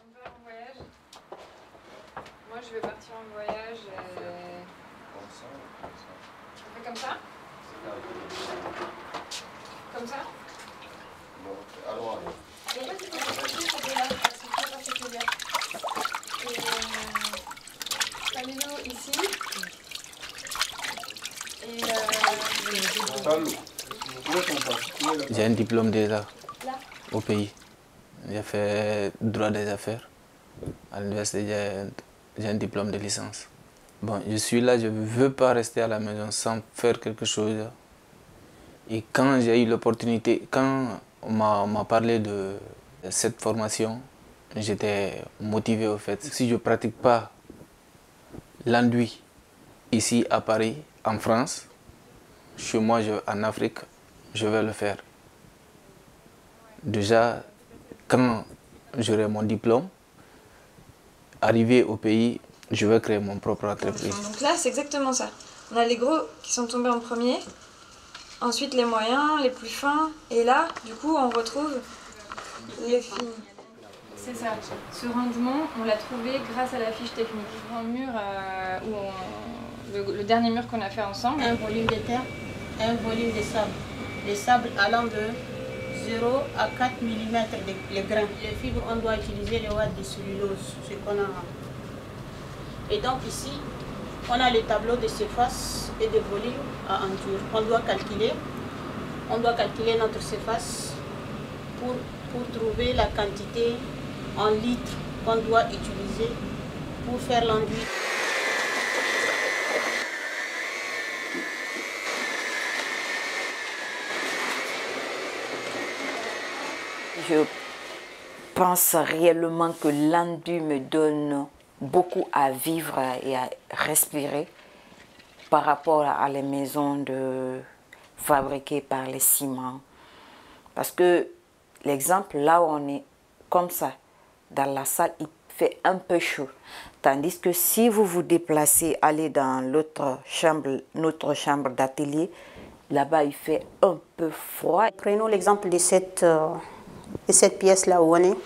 on part en voyage. Moi, je vais partir en voyage. Comme ça ou comme ça? On fait comme ça? Comme ça? Bon, allons, allons. Et en fait, il faut protéger ce côté-là, c'est très particulier. Et Camilo ici. Et Salut. J'ai un diplôme d'État au pays. J'ai fait droit des affaires. À l'université, j'ai un diplôme de licence. Bon, je suis là, je ne veux pas rester à la maison sans faire quelque chose. Et quand j'ai eu l'opportunité, quand on m'a parlé de cette formation, j'étais motivé au fait. Si je ne pratique pas l'enduit ici à Paris, en France, chez moi en Afrique, je vais le faire. Déjà, quand j'aurai mon diplôme, arrivé au pays, je vais créer mon propre entreprise. donc là, c'est exactement ça. On a les gros qui sont tombés en premier, ensuite les moyens, les plus fins, et là, du coup, on retrouve les fines. C'est ça. Ce rendement, on l'a trouvé grâce à la fiche technique. Un mur, le dernier mur qu'on a fait ensemble. Un volume de terre, un volume de sable. Le sable allant de 0 à 4 mm les grains. Les fibres, on doit utiliser les watts de cellulose, ce qu'on a. Et donc ici, on a le tableau de surface et de volume à enduire. On doit calculer notre surface pour trouver la quantité en litres qu'on doit utiliser pour faire l'enduit. Je pense réellement que l'enduit me donne beaucoup à vivre et à respirer par rapport à les maisons fabriquées par les ciments. Parce que l'exemple, là où on est comme ça, dans la salle, il fait un peu chaud. Tandis que si vous vous déplacez, allez dans notre chambre d'atelier, là-bas, il fait un peu froid. Prenons l'exemple de cette pièce-là où on est.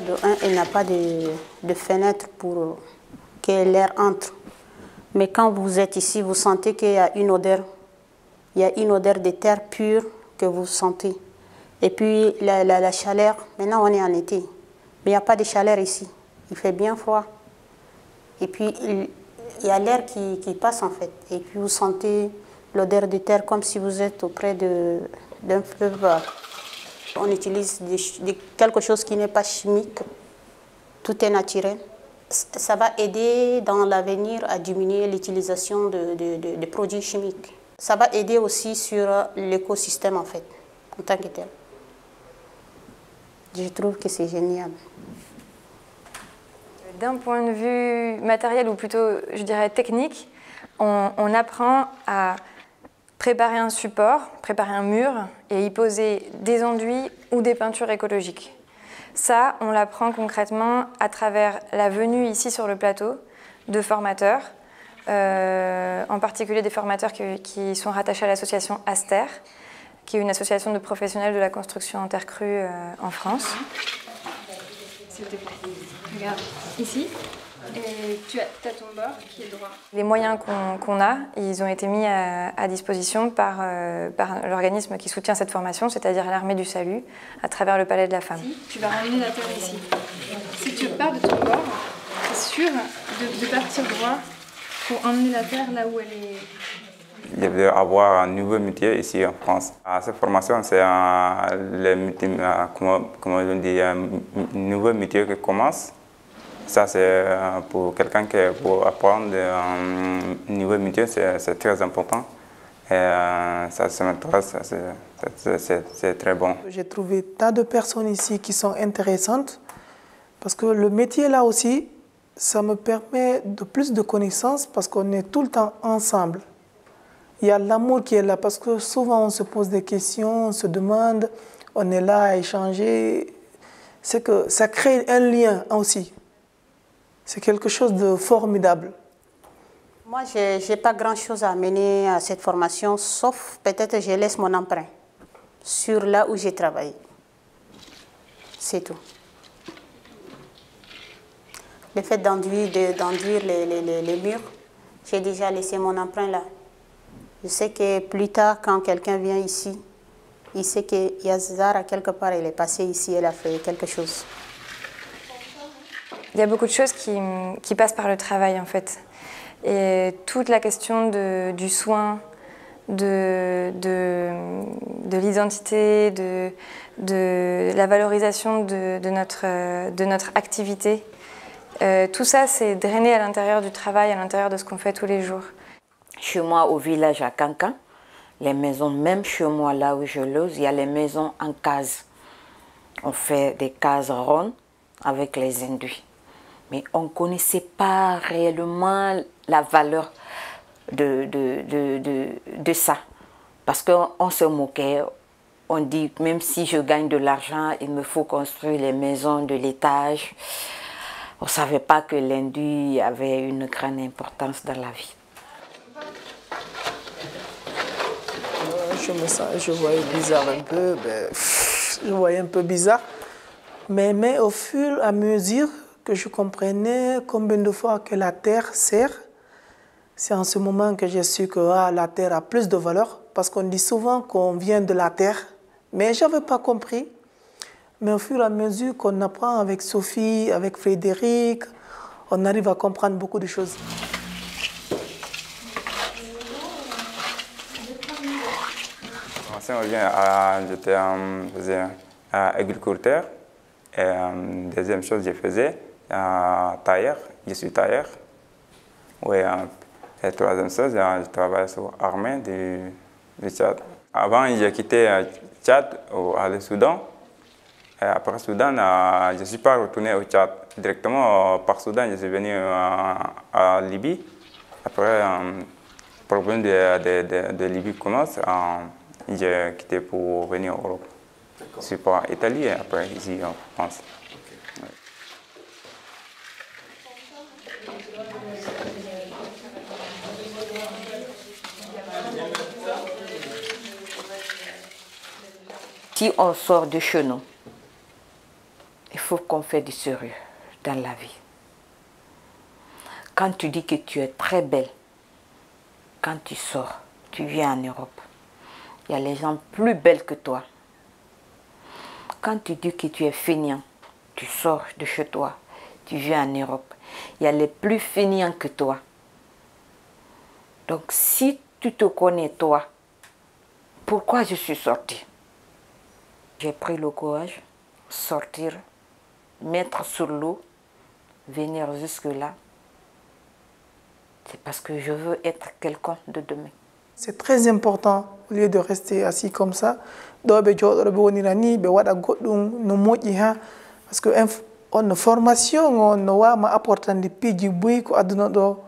De un, il n'a pas de fenêtre pour que l'air entre. Mais quand vous êtes ici, vous sentez qu'il y a une odeur. Il y a une odeur de terre pure que vous sentez. Et puis la chaleur, maintenant on est en été. Mais il n'y a pas de chaleur ici. Il fait bien froid. Et puis il y a l'air qui passe en fait. Et puis vous sentez l'odeur de terre comme si vous êtes auprès d'un fleuve. On utilise quelque chose qui n'est pas chimique. Tout est naturel. Ça va aider dans l'avenir à diminuer l'utilisation de produits chimiques. Ça va aider aussi sur l'écosystème en fait, en tant que tel. Je trouve que c'est génial. D'un point de vue matériel, ou plutôt, je dirais, technique, on apprend à préparer un support, préparer un mur et y poser des enduits ou des peintures écologiques. Ça, on l'apprend concrètement à travers la venue ici sur le plateau de formateurs, en particulier des formateurs qui sont rattachés à l'association Aster, qui est une association de professionnels de la construction en terre crue en France. Regarde, ici, et tu as ton bord qui est droit. Les moyens qu'on a, ils ont été mis à disposition par l'organisme qui soutient cette formation, c'est-à-dire l'Armée du Salut, à travers le Palais de la Femme. Tu vas ramener la terre ici. Si tu pars de ton bord, c'est sûr de partir droit pour emmener la terre là où elle est. Je veux avoir un nouveau métier ici en France. Cette formation, c'est un nouveau métier qui commence. Ça, c'est pour quelqu'un qui pour apprendre un nouveau métier, c'est très important. Et ça m'intéresse, c'est très bon. J'ai trouvé tas de personnes ici qui sont intéressantes parce que le métier là aussi, ça me permet de plus de connaissances parce qu'on est tout le temps ensemble. Il y a l'amour qui est là parce que souvent on se pose des questions, on se demande, on est là à échanger. C'est que ça crée un lien aussi. C'est quelque chose de formidable. Moi, je n'ai pas grand-chose à amener à cette formation, sauf peut-être je laisse mon empreinte sur là où j'ai travaillé. C'est tout. Le fait d'enduire les murs, j'ai déjà laissé mon empreinte là. Je sais que plus tard, quand quelqu'un vient ici, il sait que Yazara, quelque part, elle est passée ici, elle a fait quelque chose. Il y a beaucoup de choses qui passent par le travail, en fait. Et toute la question du soin, de l'identité, de la valorisation de notre activité, tout ça, c'est drainé à l'intérieur du travail, à l'intérieur de ce qu'on fait tous les jours. Chez moi, au village à Kankan, les maisons, même chez moi, là où je loge, il y a les maisons en cases. On fait des cases rondes avec les enduits. Mais on ne connaissait pas réellement la valeur de ça. Parce qu'on se moquait. On dit, même si je gagne de l'argent, il me faut construire les maisons de l'étage. On ne savait pas que l'enduit avait une grande importance dans la vie. Je voyais bizarre un peu, je voyais un peu bizarre. Mais au fur et à mesure que je comprenais combien de fois que la terre sert, c'est en ce moment que j'ai su que la terre a plus de valeur, parce qu'on dit souvent qu'on vient de la terre, mais je n'avais pas compris. Mais au fur et à mesure qu'on apprend avec Sophie, avec Frédéric, on arrive à comprendre beaucoup de choses. J'étais agriculteur. Et deuxième chose, je faisais tailleur. Je suis tailleur. Oui, et troisième chose, je travaille sur l'armée du Tchad. Avant, j'ai quitté Tchad au Soudan. Et après le Soudan, je ne suis pas retourné au Tchad. Directement par Soudan, je suis venu à Libye. Après, le problème de Libye commence. J'ai quitté pour venir en Europe. Je suis pas en Italie et après ici en France. Ouais. Si on sort de chez nous, il faut qu'on fasse du sérieux dans la vie. Quand tu dis que tu es très belle, quand tu sors, tu viens en Europe, il y a les gens plus belles que toi. Quand tu dis que tu es fainéant, tu sors de chez toi, tu viens en Europe, il y a les plus fainéants que toi. Donc si tu te connais toi, pourquoi je suis sortie? J'ai pris le courage, sortir, mettre sur l'eau, venir jusque-là. C'est parce que je veux être quelqu'un de demain. C'est très important, au lieu de rester assis comme ça, parce que on formation on wa apporter des piji buy ko aduna do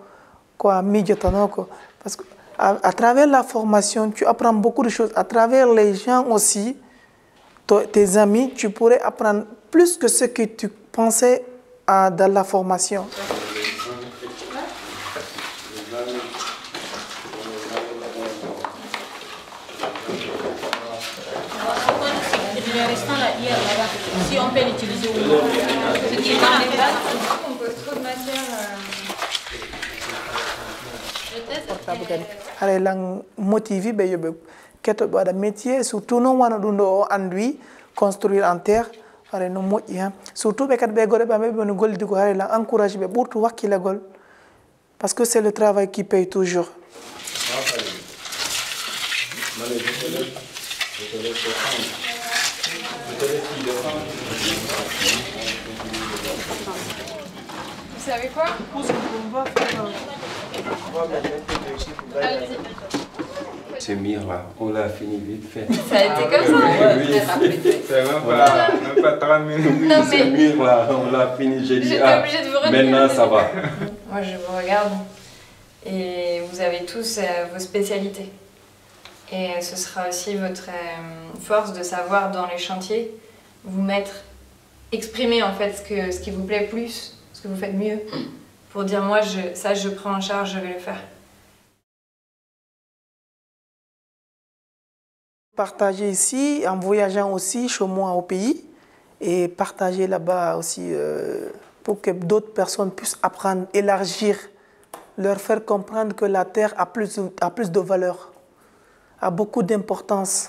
ko mijotanoko parce que à travers la formation tu apprends beaucoup de choses. À travers les gens aussi, tes amis, tu pourrais apprendre plus que ce que tu pensais dans la formation. Si on peut l'utiliser ou non. On pose trop de matière. Are lang motivé be yobe keto bada métier surtout non wana dundo o andui construire en terre are no moƴƴi ha surtout be kat be gore be be no goldi ko are lang encourage be burtu wakila gol parce que c'est le travail qui paye toujours. Vous savez quoi? Ce mur-là, on l'a fini vite fait. Ça a été comme ça? Oui, c'est même pas 30 minutes. Non, mais... Ce mur-là, on l'a fini. J'ai dit, obligée de vous retenir. maintenant ça va. Moi, je vous regarde et vous avez tous vos spécialités. Et ce sera aussi votre force de savoir dans les chantiers vous mettre, exprimer en fait ce qui vous plaît plus, ce que vous faites mieux, pour dire moi ça je prends en charge, je vais le faire. Partager ici, en voyageant aussi chez moi au pays, et partager là-bas aussi pour que d'autres personnes puissent apprendre, élargir, leur faire comprendre que la terre a plus de valeur, a beaucoup d'importance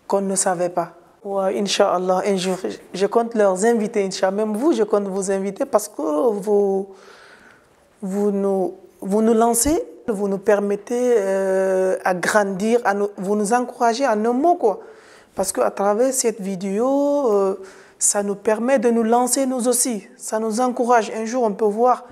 qu'on ne savait pas. Ouais, Inch'Allah, un jour, je compte leur inviter, Inch'Allah. Même vous, je compte vous inviter parce que vous nous lancez, vous nous permettez à grandir, vous nous encouragez en un mot, quoi. Parce qu'à travers cette vidéo, ça nous permet de nous lancer nous aussi. Ça nous encourage. Un jour, on peut voir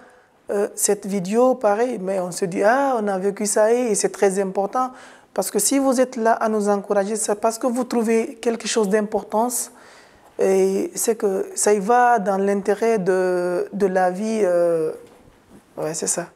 cette vidéo, pareil, mais on se dit, ah, on a vécu ça et c'est très important. Parce que si vous êtes là à nous encourager, c'est parce que vous trouvez quelque chose d'importance. Et c'est que ça y va dans l'intérêt de la vie. Ouais, c'est ça.